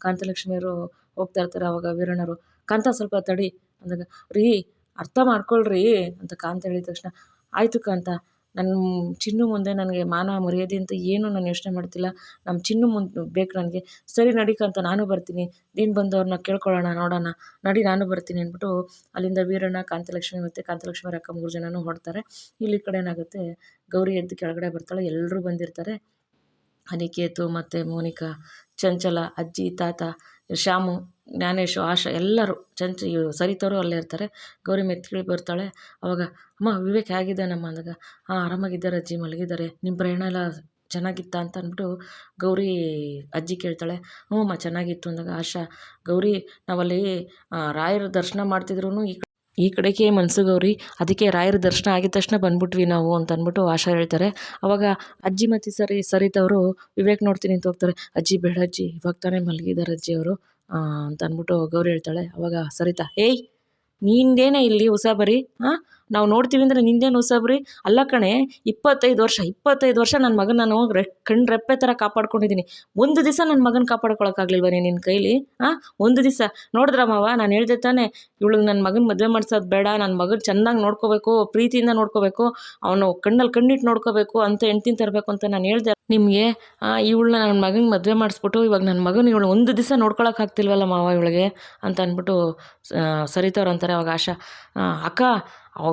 ಕಾಂತಲಕ್ಷ್ಮಿಯವರು ಹೋಗ್ತಾ ಇರ್ತಾರೆ. ಅವಾಗ ವೀರಣ್ಣವರು, ಕಾಂತ ಸ್ವಲ್ಪ ತಡಿ ಅಂದಾಗ, ರೀ ಅರ್ಥ ಮಾಡ್ಕೊಳ್ರಿ ಅಂತ ಕಾಂತ ಹೇಳಿದ ತಕ್ಷಣ, ಆಯಿತು ಕಾಂತ, ನನ್ನ ಚಿನ್ನು ಮುಂದೆ ನನಗೆ ಮಾನ ಮರ್ಯಾದೆ ಅಂತ ಏನು ನಾನು ಯೋಚನೆ ಮಾಡ್ತಿಲ್ಲ, ನಮ್ಮ ಚಿನ್ನು ಮುಂದೆ ಬೇಕು ನನಗೆ. ಸರಿ ನಡಿ ಕಾಂತ, ನಾನು ಬರ್ತೀನಿ, ದೀನ್ ಬಂದವ್ರನ್ನ ಕೇಳ್ಕೊಳ್ಳೋಣ, ನೋಡೋಣ, ನಡಿ ನಾನು ಬರ್ತೀನಿ ಅಂದ್ಬಿಟ್ಟು ಅಲ್ಲಿಂದ ವೀರಣ್ಣ, ಕಾಂತಲಕ್ಷ್ಮಿ ಮತ್ತು ಕಾಂತಲಕ್ಷ್ಮಿ ಅವ್ರ ಅಕ್ಕ 3 ಜನನೂ ಹೊರಡ್ತಾರೆ. ಇಲ್ಲಿ ಕಡೆ ಏನಾಗುತ್ತೆ, ಗೌರಿ ಎದ್ದು ಕೆಳಗಡೆ ಬರ್ತಾಳೆ, ಎಲ್ಲರೂ ಬಂದಿರ್ತಾರೆ. ಅನಿಕೇತು ಮತ್ತು ಮೋನಿಕಾ, ಚಂಚಲ, ಅಜ್ಜಿ, ತಾತ, ಶ್ಯಾಮು, ಜ್ಞಾನೇಶು, ಆಶಾ ಎಲ್ಲರೂ ಸರಿತವರು ಅಲ್ಲೇ ಇರ್ತಾರೆ. ಗೌರಿ ಮೆತ್ತಿಗೆ ಬರ್ತಾಳೆ. ಅವಾಗ, ಅಮ್ಮ ವಿವೇಕ್ ಹೇಗಿದ್ದಾನಮ್ಮ ಅಂದಾಗ, ಹಾಂ ಆರಾಮಾಗಿದ್ದಾರೆ ಅಜ್ಜಿ, ಮಲಗಿದ್ದಾರೆ, ನಿಮ್ಮ ಪ್ರಯಾಣ ಎಲ್ಲ ಚೆನ್ನಾಗಿತ್ತಾ ಅಂತ ಅಂದ್ಬಿಟ್ಟು ಗೌರಿ ಅಜ್ಜಿ ಕೇಳ್ತಾಳೆ. ಹ್ಞೂ ಅಮ್ಮ ಚೆನ್ನಾಗಿತ್ತು ಅಂದಾಗ ಆಶಾ, ಗೌರಿ ನಾವಲ್ಲಿ ರಾಯರ ದರ್ಶನ ಮಾಡ್ತಿದ್ರು ಈ ಕಡೆಗೆ ಮನಸ್ಸು ಗೌರಿ, ಅದಕ್ಕೆ ರಾಯರ ದರ್ಶನ ಆಗಿದ ತಕ್ಷಣ ಬಂದ್ಬಿಟ್ವಿ ನಾವು ಅಂತ ಅಂದ್ಬಿಟ್ಟು ಆಶಾ ಹೇಳ್ತಾರೆ. ಅವಾಗ ಅಜ್ಜಿ ಮತ್ತು ಸರಿತವರು ವಿವೇಕ್ ನೋಡ್ತೀನಿ ಅಂತ ಹೋಗ್ತಾರೆ. ಅಜ್ಜಿ ಬೇಡ ಅಜ್ಜಿ, ಇವಾಗ ತಾನೇ ಮಲಗಿದ್ದಾರೆ ಅಜ್ಜಿ ಅವರು ಅಂತ ಅಂದ್ಬಿಟ್ಟು ಗೌರಿ ಹೇಳ್ತಾಳೆ. ಅವಾಗ ಸರಿತಾ, ಏಯ್ ನಿಂದೇನೇ ಇಲ್ಲಿ ಉಸಾಬರಿ, ಹಾಂ ನಾವು ನೋಡ್ತೀವಿ ಅಂದರೆ ನಿಂದೇನು ಉಸಾಬರಿ ಅಲ್ಲ ಕಣೆ. 25 ವರ್ಷ ನನ್ನ ಮಗನ ನಾನು ರೆಪ್ಪೆ ಥರ ಕಾಪಾಡ್ಕೊಂಡಿದ್ದೀನಿ. ಒಂದು ದಿವಸ ನನ್ನ ಮಗನ ಕಾಪಾಡ್ಕೊಳಕ್ಕಾಗಲಿಲ್ವೇ ನಿನ್ನ ಕೈಲಿ? ಒಂದು ದಿವಸ ನೋಡಿದ್ರ ಮಾವ, ನಾನು ಹೇಳ್ದೆ ತಾನೆ ಇವಳಿಗೆ ನನ್ನ ಮಗನ ಮದುವೆ ಮಾಡ್ಸೋದು ಬೇಡ, ನನ್ನ ಮಗನ ಚೆನ್ನಾಗಿ ನೋಡ್ಕೋಬೇಕು, ಪ್ರೀತಿಯಿಂದ ನೋಡ್ಕೋಬೇಕು, ಅವನು ಕಣ್ಣಲ್ಲಿ ಕಣ್ಣಿಟ್ಟು ನೋಡ್ಕೋಬೇಕು ಅಂತ ಹೆಂಡ್ತಿನ ತರಬೇಕು ಅಂತ ನಾನು ಹೇಳ್ದೆ ನಿಮಗೆ. ಇವಳನ್ನ ನನ್ನ ಮಗನ ಮದುವೆ ಮಾಡಿಸ್ಬಿಟ್ಟು ಇವಾಗ ನನ್ನ ಮಗನ ಇವಳು ಒಂದು ದಿವಸ ನೋಡ್ಕೊಳಕ್ಕಾಗ್ತಿಲ್ವಲ್ಲ ಮಾವ ಇವಳಿಗೆ ಅಂತ ಅಂದ್ಬಿಟ್ಟು ಸರಿತವ್ರು ಅಂತಾರೆ. ಅವಾಗ ಆಶಾ, ಅಕ್ಕ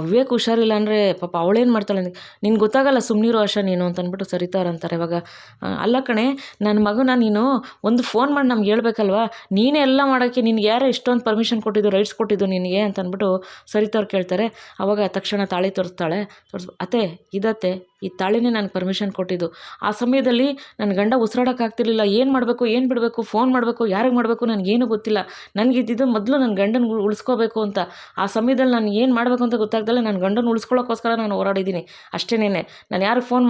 ವಿವೇಕ್ ಹುಷಾರಿಲ್ಲ ಅಂದರೆ ಪಾಪ ಅವಳೇನು ಮಾಡ್ತಾಳೆ ಅಂದರೆ, ನಿನ್ಗೆ ಗೊತ್ತಾಗಲ್ಲ ಸುಮ್ಮನಿರೋ ಆಶಾ ನೀನು ಅಂತ ಅಂದ್ಬಿಟ್ಟು ಸರಿತವ್ರು ಅಂತಾರೆ. ಇವಾಗ ಅಲ್ಲ ಕಣೆ, ನನ್ನ ಮಗನ ನೀನು ಒಂದು ಫೋನ್ ಮಾಡಿ ನಮ್ಗೆ ಹೇಳ್ಬೇಕಲ್ವಾ, ನೀನೇ ಎಲ್ಲ ಮಾಡೋಕ್ಕೆ ನಿನ್ಗೆ ಯಾರೋ ಇಷ್ಟೊಂದು ಪರ್ಮಿಷನ್ ಕೊಟ್ಟಿದ್ದು, ರೈಟ್ಸ್ ಕೊಟ್ಟಿದ್ದು ನಿನಗೆ ಅಂತ ಅಂದ್ಬಿಟ್ಟು ಸರಿತವ್ರು ಕೇಳ್ತಾರೆ. ಅವಾಗ ತಕ್ಷಣ ತಾಳಿ ತೋರಿಸ್ತಾಳೆ. ಅತ್ತೆ ಇದತ್ತೆ, ಈ ತಾಳಿನೇ ನನಗೆ ಪರ್ಮಿಷನ್ ಕೊಟ್ಟಿದ್ದು. ಆ ಸಮಯದಲ್ಲಿ ನನ್ನ ಗಂಡ ಉಸಿರಾಡೋಕ್ಕಾಗ್ತಿರ್ಲಿಲ್ಲ, ಏನು ಮಾಡಬೇಕು ಏನು ಬಿಡಬೇಕು, ಫೋನ್ ಮಾಡಬೇಕು ಯಾರಿಗೆ ಮಾಡಬೇಕು ನನಗೇನು ಗೊತ್ತಿಲ್ಲ. ನನಗಿದ್ದಿದ್ದು ಮೊದಲು ನನ್ನ ಗಂಡನ ಉಳಿಸ್ಕೋಬೇಕು ಅಂತ. ಆ ಸಮಯದಲ್ಲಿ ನಾನು ಏನು ಮಾಡಬೇಕು ಅಂತ ಗೊತ್ತಾಗ್ದಲ್ಲ ನನ್ನ ಗಂಡನ ಉಳಿಸ್ಕೊಳ್ಳೋಕ್ಕೋಸ್ಕರ ನಾನು ಹೋರಾಡಿದ್ದೀನಿ ಅಷ್ಟೇನೇ. ನಾನು ಯಾರಿಗೆ ಫೋನ್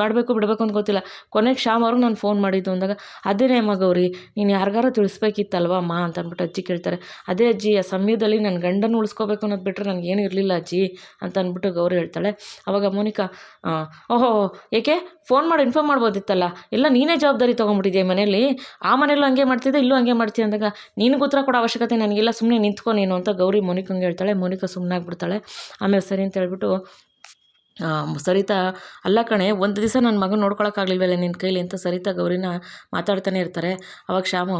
ಮಾಡಬೇಕು ಬಿಡಬೇಕು ಅಂತ ಗೊತ್ತಿಲ್ಲ. ಕೊನೆಗೆ ಶ್ಯಾಮ್ ಅವ್ರಿಗೆ ನಾನು ಫೋನ್ ಮಾಡಿದ್ದು ಅಂದಾಗ, ಅದೇನೇ ಅಮ್ಮ ಗೌರಿ, ನೀನು ಯಾರಿಗಾರು ತಿಳಿಸ್ಬೇಕಿತ್ತಲ್ವ ಅಮ್ಮ ಅಂತ ಅಂದ್ಬಿಟ್ಟು ಅಜ್ಜಿ ಕೇಳ್ತಾರೆ. ಅದೇ ಅಜ್ಜಿ, ಆ ಸಮಯದಲ್ಲಿ ನನ್ನ ಗಂಡನ ಉಳಿಸ್ಕೋಬೇಕು ಅನ್ನೋದು ಬಿಟ್ಟರೆ ನನಗೇನು ಇರಲಿಲ್ಲ ಅಜ್ಜಿ ಅಂತ ಅಂದ್ಬಿಟ್ಟು ಗೌರಿ ಹೇಳ್ತಾಳೆ. ಅವಾಗ ಮೋನಿಕಾ, ಓಹೋ ಏಕೆ ಫೋನ್ ಮಾಡಿ ಇನ್ಫಾರ್ಮ್ ಮಾಡ್ಬೋದಿತ್ತಲ್ಲ, ಎಲ್ಲ ನೀನೇ ಜವಾಬ್ದಾರಿ ತೊಗೊಂಡ್ಬಿಟ್ಟಿದ್ಯಾ ಮನೇಲಿ, ಆ ಮನೇಲೂ ಹಂಗೆ ಮಾಡ್ತಿದ್ದೆ ಇಲ್ಲೂ ಹಂಗೆ ಮಾಡ್ತೀಯ ಅಂದಾಗ, ನಿನಗೆ ಉತ್ತರ ಕೊಡೋ ಅವಶ್ಯಕತೆ ನನಗಿಲ್ಲ, ಸುಮ್ಮನೆ ನಿಂತ್ಕೊ ನೀನು ಅಂತ ಗೌರಿ ಮೋನಿಕಂಗೆ ಹೇಳ್ತಾಳೆ. ಮೋನಿಕಾ ಸುಮ್ಮನೆ ಆಗ್ಬಿಡ್ತಾಳೆ. ಆಮೇಲೆ ಸರಿ ಅಂತ ಹೇಳ್ಬಿಟ್ಟು ಸರಿತಾ, ಅಲ್ಲ ಕಣೆ, ಒಂದು ದಿವಸ ನನ್ನ ಮಗನ ನೋಡ್ಕೊಳಕ್ಕಾಗಲಿಲ್ವಲ್ಲ ನಿನ್ನ ಕೈಲಿ ಅಂತ ಸರಿತಾ ಗೌರಿನ ಮಾತಾಡ್ತಾನೆ ಇರ್ತಾರೆ. ಅವಾಗ ಶ್ಯಾಮು,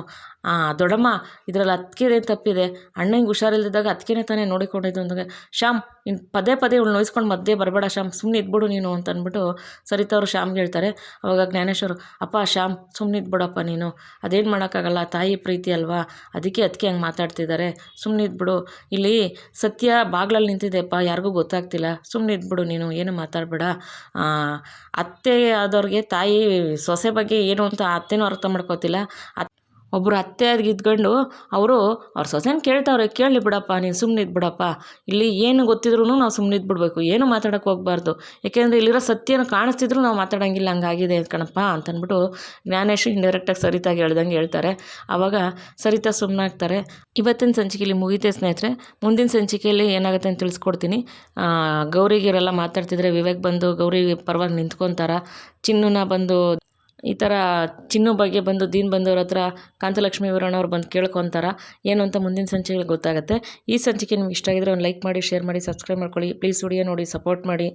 ದೊಡ್ಡಮ್ಮ ಇದರಲ್ಲಿ ಅತ್ತಿಗೆದೇ ತಪ್ಪಿದೆ, ಅಣ್ಣಂಗೆ ಹುಷಾರಿಲ್ದಿದ್ದಾಗ ಅತ್ತಿಗೆನೇ ತಾನೇ ನೋಡಿಕೊಂಡಿದ್ದು ಅಂದಾಗ, ಶ್ಯಾಮ್ ನೀನು ಪದೇ ಇವಳು ನೋಯಿಸ್ಕೊಂಡು ಮಧ್ಯೆ ಬರಬೇಡ ಶ್ಯಾಮ್, ಸುಮ್ಮನೆ ಇದ್ಬಿಡು ನೀನು ಅಂತ ಅಂದ್ಬಿಟ್ಟು ಸರಿತಾ ಅವರು ಶ್ಯಾಮ್ಗೆ ಹೇಳ್ತಾರೆ. ಅವಾಗ ಜ್ಞಾನೇಶ್ವರು, ಅಪ್ಪ ಶ್ಯಾಮ್ ಸುಮ್ಮನೆ ಇದ್ಬಿಡಪ್ಪ ನೀನು, ಅದೇನು ಮಾಡೋಕ್ಕಾಗಲ್ಲ, ತಾಯಿ ಪ್ರೀತಿ ಅಲ್ವಾ, ಅದಕ್ಕೆ ಹಂಗೆ ಮಾತಾಡ್ತಿದ್ದಾರೆ, ಸುಮ್ಮನೆ ಇದ್ಬಿಡು, ಇಲ್ಲಿ ಸತ್ಯ ಬಾಗ್ಲಲ್ಲಿ ನಿಂತಿದೆಪ್ಪ, ಯಾರಿಗೂ ಗೊತ್ತಾಗ್ತಿಲ್ಲ, ಸುಮ್ಮನೆ ಇದ್ಬಿಡು ನೀನು, ಏನು ಮಾತಾಡಬೇಡ. ಅತ್ತೆ ಆದವ್ರಿಗೆ ತಾಯಿ ಸೊಸೆ ಬಗ್ಗೆ ಏನು ಅಂತ ಅತ್ತೆನೂ ಅರ್ಥ ಮಾಡ್ಕೋತಿಲ್ಲ. ಒಬ್ಬರು ಅತ್ತೆ ಇದ್ಕೊಂಡು ಅವರು ಅವ್ರ ಸೊಸೆನ ಕೇಳ್ತಾವ್ರೆ, ಕೇಳಲಿ ಬಿಡಪ್ಪ, ನೀನು ಸುಮ್ಮನೆ ಇದ್ಬಿಡಪ್ಪ, ಇಲ್ಲಿ ಏನು ಗೊತ್ತಿದ್ರು ನಾವು ಸುಮ್ಮನೆ ಇದ್ಬಿಡ್ಬೇಕು, ಏನು ಮಾತಾಡೋಕ್ಕೆ ಹೋಗ್ಬಾರ್ದು, ಯಾಕೆಂದರೆ ಇಲ್ಲಿರೋ ಸತ್ಯನ ಕಾಣಿಸ್ತಿದ್ರು ನಾವು ಮಾತಾಡೋಂಗಿಲ್ಲ, ಹಂಗಾಗಿದೆ ಕಣಪ್ಪ ಅಂತಂದ್ಬಿಟ್ಟು ಜ್ಞಾನೇಶ್ ಇಂಡೈರೆಕ್ಟಾಗಿ ಸರಿತಾಗಿ ಹೇಳ್ತಾರೆ. ಆವಾಗ ಸರಿತಾ ಸುಮ್ಮನಾಗ್ತಾರೆ. ಇವತ್ತಿನ ಸಂಚಿಕೆಯಲ್ಲಿ ಮುಗಿತೆ ಸ್ನೇಹಿತರೆ. ಮುಂದಿನ ಸಂಚಿಕೆಯಲ್ಲಿ ಏನಾಗುತ್ತೆ ಅಂತ ತಿಳಿಸ್ಕೊಡ್ತೀನಿ. ಗೌರಿಗಿರೆಲ್ಲ ಮಾತಾಡ್ತಿದ್ರೆ ವಿವೇಕ್ ಬಂದು ಗೌರಿ ಪರವಾಗಿ ನಿಂತ್ಕೊತಾರ. ಚಿನ್ನುನ ಬಂದು ಈ ಥರ ಚಿನ್ನು ಬಗ್ಗೆ ಬಂದು ದೀನ್ ಬಂದವ್ರ ಹತ್ರ ಕಾಂತಲಕ್ಷ್ಮಿ ವೀರಣ್ಣವ್ರು ಬಂದು ಕೇಳ್ಕೊತಾರ, ಏನು ಅಂತ ಮುಂದಿನ ಸಂಚಿಕೆಯಲ್ಲಿ ಗೊತ್ತಾಗುತ್ತೆ. ಈ ಸಂಚಿಕೆ ನಿಮ್ಗೆ ಇಷ್ಟ ಆಗಿದ್ರೆ ಒಂದು ಲೈಕ್ ಮಾಡಿ, ಶೇರ್ ಮಾಡಿ, ಸಬ್ಸ್ಕ್ರೈಬ್ ಮಾಡ್ಕೊಳ್ಳಿ. ಪ್ಲೀಸ್ ವಿಡಿಯೋ ನೋಡಿ ಸಪೋರ್ಟ್ ಮಾಡಿ.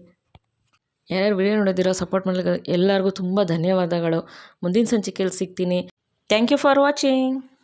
ಯಾರ್ಯಾರು ವಿಡಿಯೋ ನೋಡೋದಿರೋ ಸಪೋರ್ಟ್ ಮಾಡಲಿಕ್ಕೆ ಎಲ್ಲರಿಗೂ ತುಂಬ ಧನ್ಯವಾದಗಳು. ಮುಂದಿನ ಸಂಚಿಕೆಯಲ್ಲಿ ಸಿಗ್ತೀನಿ. Thank you for watching.